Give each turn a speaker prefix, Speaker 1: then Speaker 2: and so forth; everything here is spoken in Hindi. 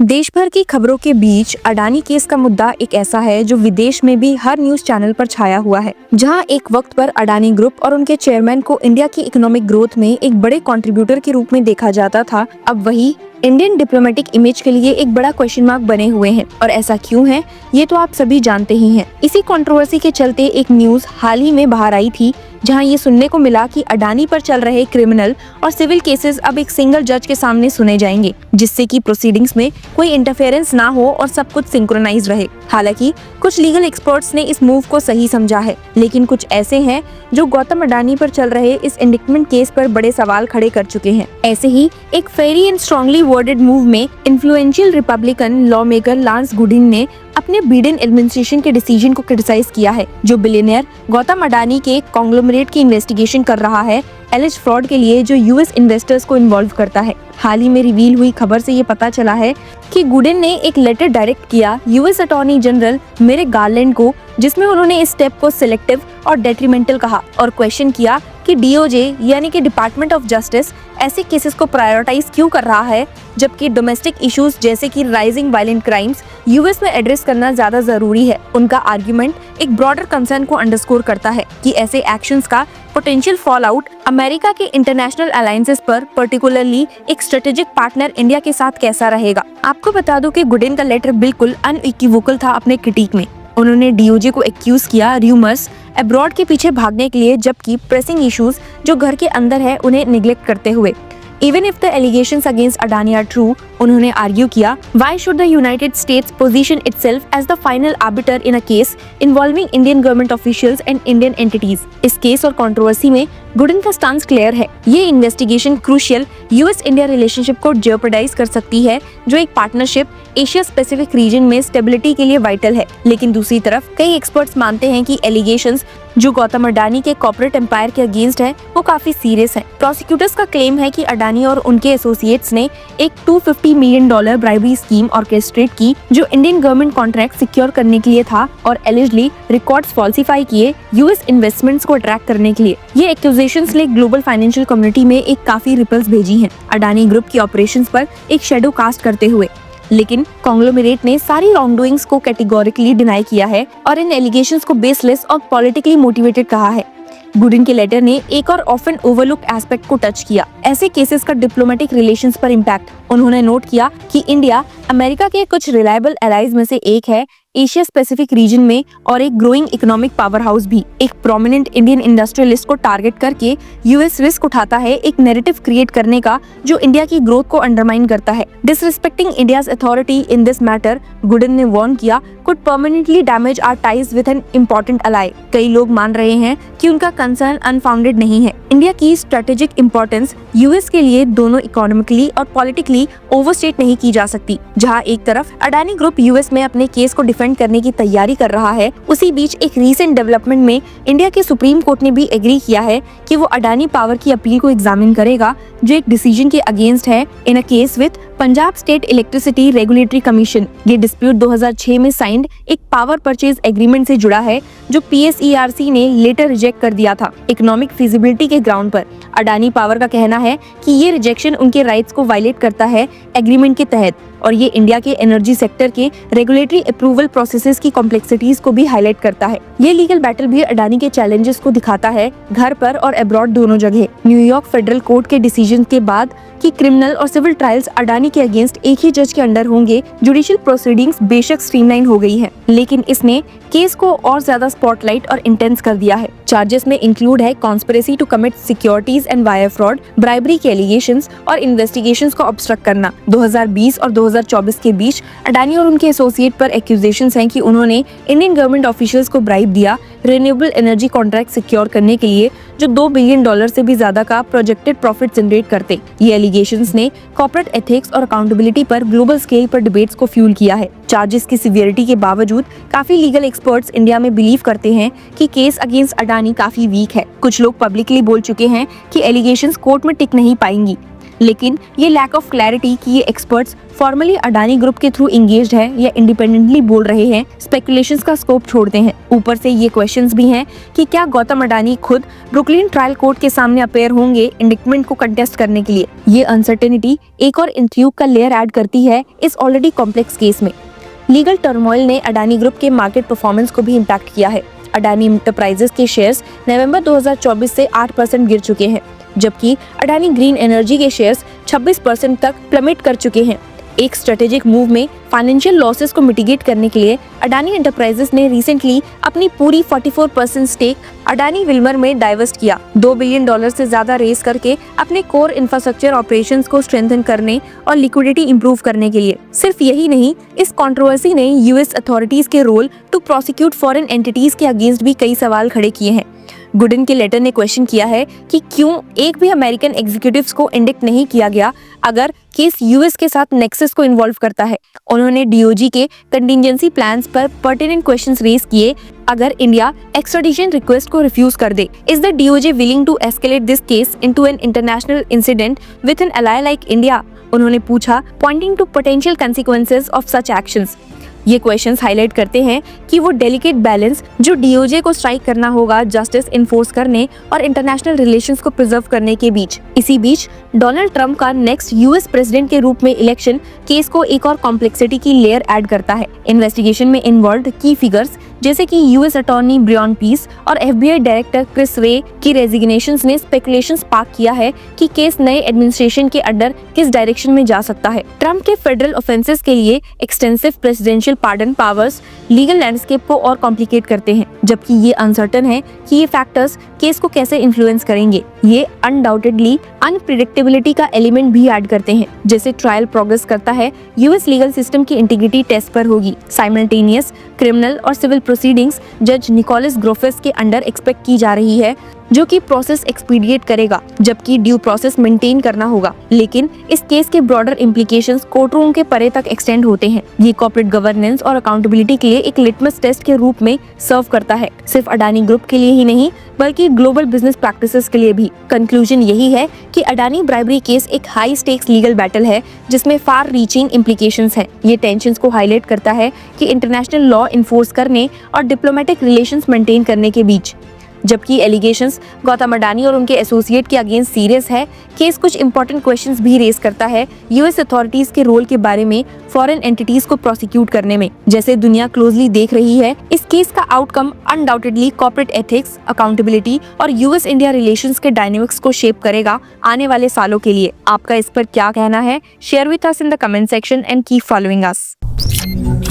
Speaker 1: देश भर की खबरों के बीच अडानी केस का मुद्दा एक ऐसा है जो विदेश में भी हर न्यूज चैनल पर छाया हुआ है। जहां एक वक्त पर अडानी ग्रुप और उनके चेयरमैन को इंडिया की इकोनॉमिक ग्रोथ में एक बड़े कंट्रीब्यूटर के रूप में देखा जाता था, अब वही इंडियन डिप्लोमेटिक इमेज के लिए एक बड़ा क्वेश्चन मार्क बने हुए हैं। और ऐसा क्यों है, ये तो आप सभी जानते ही हैं। इसी कंट्रोवर्सी के चलते एक न्यूज हाल ही में बाहर आई थी, जहां ये सुनने को मिला कि अडानी पर चल रहे क्रिमिनल और सिविल केसेस अब एक सिंगल जज के सामने सुने जाएंगे, जिससे कि प्रोसीडिंग्स में कोई इंटरफेरेंस ना हो और सब कुछ सिंक्रोनाइज रहे। हालांकि कुछ लीगल एक्सपर्ट्स ने इस मूव को सही समझा है, लेकिन कुछ ऐसे हैं जो गौतम अडानी पर चल रहे इस इंडिक्टमेंट केस पर बड़े सवाल खड़े कर चुके हैं। ऐसे ही एक फेरी एंड स्ट्रांगली वर्डेड मूव में influential Republican law maker lance Goodin ने अपने बिडेन एडमिनिस्ट्रेशन के डिसीजन को क्रिटिसाइज किया है, जो बिलियनियर गौतम अडानी के कॉन्ग्लोमरेट की इन्वेस्टिगेशन कर रहा है एलिज फ्रॉड के लिए, जो यूएस इन्वेस्टर्स को इन्वॉल्व करता है। हाल ही में रिवील हुई खबर से ये पता चला है कि गुडिन ने एक लेटर डायरेक्ट किया यूएस अटॉर्नी जनरल मेरिक गारलैंड को, जिसमें उन्होंने इस स्टेप को सिलेक्टिव और डेट्रीमेंटल कहा और क्वेश्चन किया कि डीओजे यानी कि डिपार्टमेंट ऑफ जस्टिस ऐसे केसेस को प्रायोरिटाइज क्यों कर रहा है, जबकि डोमेस्टिक इश्यूज जैसे कि राइजिंग वायलेंट क्राइम्स यूएस में एड्रेस करना ज्यादा जरूरी है। उनका आर्ग्यूमेंट एक ब्रॉडर कंसर्न को अंडरस्कोर करता है कि ऐसे एक्शंस का पोटेंशियल फॉल आउट अमेरिका के इंटरनेशनल अलायंसेस पर, पर्टिकुलरली एक स्ट्रेटेजिक पार्टनर इंडिया के साथ कैसा रहेगा। आपको बता दूं कि गुडिन का लेटर बिल्कुल अनइक्विवोकल था अपने क्रिटिक में। उन्होंने डीओजे को एक्यूज किया र्यूमर्स अब्रॉड के पीछे भागने के लिए, जबकि प्रेसिंग इश्यूज जो घर के अंदर है उन्हें निग्लेक्ट करते हुए। Even if the allegations against Adani are true, उन्होंने आर्ग्यू किया, why should the United States position itself as the final arbiter in a case involving Indian government officials and Indian entities? इस केस और कंट्रोवर्सी में गुडिन का स्टांस क्लियर है। ये investigation crucial US India relationship को जेओपर्डाइज कर सकती है, जो एक पार्टनरशिप एशिया स्पेसिफिक रीजन में स्टेबिलिटी के लिए वाइटल है। लेकिन दूसरी तरफ कई एक्सपर्ट्स मानते हैं कि एलिगेशंस जो गौतम अडानी के कॉर्पोरेट एम्पायर के अगेंस्ट है वो काफी सीरियस है। प्रोसिक्यूटर्स का क्लेम है कि अडानी और उनके एसोसिएट्स ने एक $250 मिलियन ब्राइबरी स्कीम ऑर्केस्ट्रेट की, जो इंडियन गवर्नमेंट कॉन्ट्रैक्ट सिक्योर करने के लिए था और एलिजली रिकॉर्ड्स फॉल्सिफाई किए यूएस इन्वेस्टमेंट्स को अट्रैक्ट करने के लिए। ये एक्यूजेशंस ने ग्लोबल फाइनेंशियल कम्युनिटी में एक काफी रिपल्स भेजी हैं, अडानी ग्रुप की ऑपरेशंस पर एक शेडो कास्ट करते हुए। लेकिन कॉन्ग्लोमरेट ने सारी रॉन्गडूइंग्स को कैटेगोरिकली डिनाई किया है और इन एलिगेशंस को बेसलेस और पॉलिटिकली मोटिवेटेड कहा है। गुडिन के लेटर ने एक और ऑफन ओवरलुक एस्पेक्ट को टच किया, ऐसे केसेस का डिप्लोमेटिक रिलेशंस पर इम्पैक्ट। उन्होंने नोट किया कि इंडिया अमेरिका के कुछ रिलायबल एलाइज में से एक है एशिया स्पेसिफिक रीजन में और एक ग्रोइंग इकोनॉमिक पावर हाउस भी। एक प्रोमिनेंट इंडियन इंडस्ट्रियलिस्ट को टारगेट करके यूएस रिस्क उठाता है एक नैरेटिव क्रिएट करने का, जो इंडिया की ग्रोथ को अंडरमाइन करता है। Disrespecting India's authority in this matter, Goodin ने वार्न किया, could permanently damage our ties with an important ally. कई लोग मान रहे हैं कि उनका कंसर्न अनफाउंडेड नहीं है। इंडिया की स्ट्रेटेजिक इंपॉर्टेंस यूएस के लिए दोनों इकोनॉमिकली और पॉलिटिकली ओवरस्टेट नहीं की जा सकती। जहां एक तरफ अडानी ग्रुप यूएस में अपने केस को डिफेंड करने की तैयारी कर रहा है, उसी बीच एक रीसेंट डेवलपमेंट में इंडिया के सुप्रीम कोर्ट ने भी एग्री किया है कि वो अडानी पावर की अपील को एग्जामिन करेगा, जो एक डिसीजन के अगेंस्ट है in a case with Punjab state electricity regulatory commission. ये डिस्प्यूट 2006 में साइंड एक पावर परचेज एग्रीमेंट से जुड़ा है, जो पीएसईआरसी ने लेटर रिजेक्ट कर दिया था इकोनॉमिक फिजिबिलिटी के ग्राउंड पर। अडानी पावर का कहना है कि ये रिजेक्शन उनके राइट्स को वायलेट करता है एग्रीमेंट के तहत, और ये इंडिया के एनर्जी सेक्टर के रेगुलेटरी अप्रूवल प्रोसेसेस की कॉम्प्लेक्सिटीज को भी हाईलाइट करता है। ये लीगल बैटल भी अडानी के चैलेंजेस को दिखाता है, घर पर और अब्रॉड दोनों जगह। न्यूयॉर्क फेडरल कोर्ट के डिसीजन के बाद कि क्रिमिनल और सिविल ट्रायल्स अडानी के अगेंस्ट एक ही जज के अंडर होंगे, जुडिशियल प्रोसीडिंग्स बेशक स्ट्रीमलाइन हो गई है, लेकिन इसने केस को और ज्यादा स्पॉटलाइट और इंटेंस कर दिया है। चार्जेस में इंक्लूड है conspiracy to commit securities and wire fraud, bribery के एलिगेशंस और इन्वेस्टिगेशंस को ऑब्स्ट्रक्ट करना। 2020 और 2024 के बीच अडानी और उनके एसोसिएट पर एक्यूजेशंस हैं कि उन्होंने इंडियन गवर्नमेंट ऑफिशियल्स को ब्राइब दिया रिन्यूएबल एनर्जी कॉन्ट्रैक्ट सिक्योर करने के लिए, जो $2 बिलियन से भी ज्यादा का प्रोजेक्टेड प्रॉफिट जनरेट करते। ये एलिगेशंस ने कॉर्पोरेट एथिक्स और अकाउंटेबिलिटी पर ग्लोबल स्केल पर डिबेट्स को फ्यूल किया है। चार्जेस की सिवियरिटी के बावजूद काफी लीगल एक्सपर्ट्स इंडिया में बिलीव करते हैं कि केस अगेंस्ट अडानी काफी वीक है। कुछ लोग पब्लिकली बोल चुके हैं कि एलिगेशंस कोर्ट में टिक नहीं पाएंगी। लेकिन ये लैक ऑफ क्लैरिटी कि ये एक्सपर्ट्स फॉर्मली अडानी ग्रुप के थ्रू इंगेज्ड है या इंडिपेंडेंटली बोल रहे हैं, स्पेकुलेशंस का स्कोप छोड़ते हैं। ऊपर से ये क्वेश्चंस भी हैं कि क्या गौतम अडानी खुद ब्रुकलिन ट्रायल कोर्ट के सामने अपेयर होंगे इंडिक्टमेंट को कंटेस्ट करने के लिए। ये अनसर्टेनिटी एक और इंट्रिग का लेयर ऐड करती है इस ऑलरेडी कॉम्प्लेक्स केस में। लीगल टर्मोइल ने अडानी ग्रुप के मार्केट परफॉर्मेंस को भी इम्पैक्ट किया है। अडानी इंटरप्राइजेस के शेयर्स नवंबर 2024 से 8% गिर चुके हैं, जबकि अडानी ग्रीन एनर्जी के शेयर्स 26% तक प्लमेट कर चुके हैं। एक स्ट्रेटेजिक मूव में फाइनेंशियल लॉसेस को मिटिगेट करने के लिए अडानी एंटरप्राइजेस ने रिसेंटली अपनी पूरी 44% स्टेक अडानी विल्मर में डाइवर्स्ट किया। $2 बिलियन से ज्यादा रेस करके अपने कोर इंफ्रास्ट्रक्चर ऑपरेशंस को स्ट्रेंथन करने और लिक्विडिटी इंप्रूव करने के लिए। सिर्फ यही नहीं, इस कंट्रोवर्सी ने यूएस अथॉरिटीज के role to prosecute foreign entities के अगेंस्ट भी कई सवाल खड़े किए हैं। गुडन के लेटर ने क्वेश्चन किया है कि क्यों एक भी अमेरिकन एग्जीक्यूटिव्स को इंडिक्ट नहीं किया गया अगर केस यूएस के साथ नेक्सस को इन्वॉल्व करता है। उन्होंने डीओजी के कंटिजेंसी प्लान्स पर पर्टिनेंट क्वेश्चंस रेज किए। अगर इंडिया एक्स्ट्राडिशन रिक्वेस्ट को रिफ्यूज कर दे, is the DOJ willing to escalate this case into an international incident with an ally like India? उन्होंने पूछा, pointing to potential consequences of such actions. ये क्वेश्चंस हाईलाइट करते हैं कि वो डेलिकेट बैलेंस जो डीओजे को स्ट्राइक करना होगा जस्टिस इन्फोर्स करने और इंटरनेशनल रिलेशंस को प्रिजर्व करने के बीच। इसी बीच डोनाल्ड ट्रंप का नेक्स्ट यूएस प्रेसिडेंट के रूप में इलेक्शन केस को एक और कॉम्प्लेक्सिटी की लेयर ऐड करता है। इन्वेस्टिगेशन में इन्वॉल्व्ड की फिगर्स जैसे कि यूएस अटॉर्नी ब्रियन पीस और एफबीआई डायरेक्टर क्रिस रे की रेजिग्नेशंस ने स्पेकुलेशंस स्पार्क किया है कि केस नए एडमिनिस्ट्रेशन के अंडर किस डायरेक्शन में जा सकता है। ट्रंप के फेडरल ऑफेंसेस के लिए extensive presidential pardon powers legal landscape को और कॉम्प्लिकेट करते हैं, जबकि ये अनसर्टन है कि ये फैक्टर्स केस को कैसे इन्फ्लुएंस करेंगे। ये अनडाउटेडली अनप्रेडिक्टेबिलिटी का एलिमेंट भी ऐड करते हैं। जैसे ट्रायल प्रोग्रेस करता है, यूएस लीगल सिस्टम की इंटीग्रिटी टेस्ट पर होगी। साइमल्टेनियस क्रिमिनल और सिविल प्रोसीडिंग्स जज निकोलस ग्रोफेस के अंडर एक्सपेक्ट की जा रही है, जो कि प्रोसेस एक्सपीडिएट करेगा, जबकि ड्यू प्रोसेस मेंटेन करना होगा। लेकिन इस केस के ब्रॉडर इम्प्लीकेशंस कोर्टरूम के परे तक एक्सटेंड होते हैं। ये कॉर्पोरेट गवर्नेंस और अकाउंटेबिलिटी के लिए एक लिटमस टेस्ट के रूप में सर्व करता है, सिर्फ अडानी ग्रुप के लिए ही नहीं बल्कि ग्लोबल बिजनेस प्रैक्टिसेस के लिए भी। कंक्लूजन यही है कि अडानी ब्राइबरी केस एक हाई स्टेक्स लीगल बैटल है जिसमें फार रीचिंग इम्प्लीकेशंस हैं। ये टेंशंस को हाईलाइट करता है कि इंटरनेशनल लॉ इन्फोर्स करने और डिप्लोमेटिक रिलेशंस मेंटेन करने के बीच। जबकि एलिगेशंस गौतम अडानी और उनके एसोसिएट के अगेंस्ट सीरियस है, केस कुछ इंपॉर्टेंट क्वेश्चंस भी रेज करता है यूएस अथॉरिटीज के रोल के बारे में फॉरेन एंटिटीज को प्रोसिक्यूट करने में। जैसे दुनिया क्लोजली देख रही है, इस केस का outcome undoubtedly corporate ethics, accountability और यूएस इंडिया रिलेशंस के डायनेमिक्स को शेप करेगा आने वाले सालों के लिए। आपका इस पर क्या कहना है? Share with us in the comment section and keep following us.